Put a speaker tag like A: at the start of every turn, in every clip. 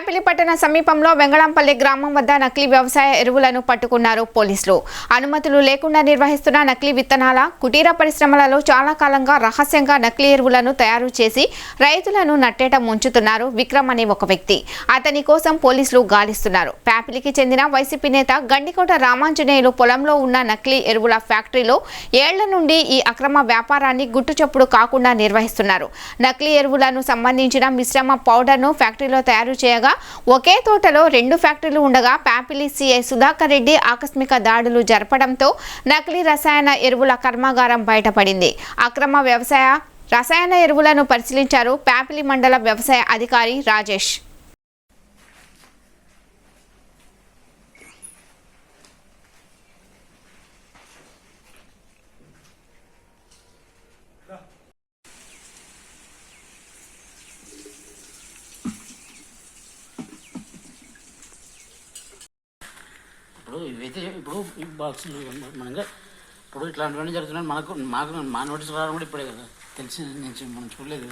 A: ప్యాపిలి పట్టణ సమీపంలో వెంగళంపల్లి గ్రామం వద్ద నకిలీ వ్యవసాయ ఎరువులను పట్టుకున్నారు పోలీసులు. అనుమతులు లేకుండా నిర్వహిస్తున్న నకిలీ విత్తనాల కుటీర పరిశ్రమలలో చాలా కాలంగా రహస్యంగా నకిలీ ఎరువులను తయారు చేసి రైతులను నట్టేట ముంచుతున్నారు విక్రమ్ అనే ఒక వ్యక్తి. అతని కోసం పోలీసులు గాలిస్తున్నారు. ప్యాపిలికి చెందిన వైసీపీ నేత గండికోట రామాంజనేయులు పొలంలో ఉన్న నకిలీ ఎరువుల ఫ్యాక్టరీలో ఏళ్ల నుండి ఈ అక్రమ వ్యాపారాన్ని గుట్టుచప్పుడు కాకుండా నిర్వహిస్తున్నారు. నకిలీ ఎరువులను సంబంధించిన మిశ్రమ పౌడర్ను ఫ్యాక్టరీలో తయారు చేయగా ఒకే తోటలో 2 ఫ్యాక్టరీలు ఉండగా ప్యాపిలి సిఐ సుధాకర్ రెడ్డి ఆకస్మిక దాడులు జరపడంతో నకిలీ రసాయన ఎరువుల కర్మాగారం బయటపడింది. అక్రమ రసాయన ఎరువులను పరిశీలించారు ప్యాపిలి మండల వ్యవసాయ అధికారి రాజేష్.
B: ఇప్పుడు ఈ బాక్సులు మనగా ఇప్పుడు ఇట్లాంటివన్నీ జరుగుతున్నాయి. మాకు మా నోటీస్ రావడం కూడా ఇప్పుడే కదా తెలిసి నేను మనం చూడలేదు.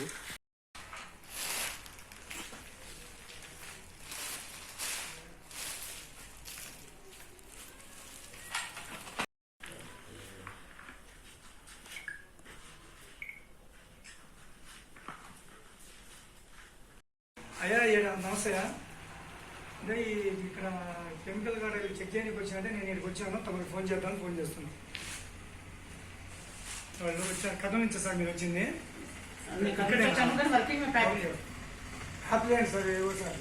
C: అయ్యా నమస్తే. అంటే ఇక్కడ కెమికల్ గార్డ్ చెక్ చేయడానికి వచ్చానంటే నేను ఇక్కడికి వచ్చాను. తమకు ఫోన్ చేద్దామని ఫోన్ చేస్తున్నాను. వాళ్ళు వచ్చారు కథ నుంచి సార్ మీరు వచ్చింది హ్యాపీ సార్ ఏవో సార్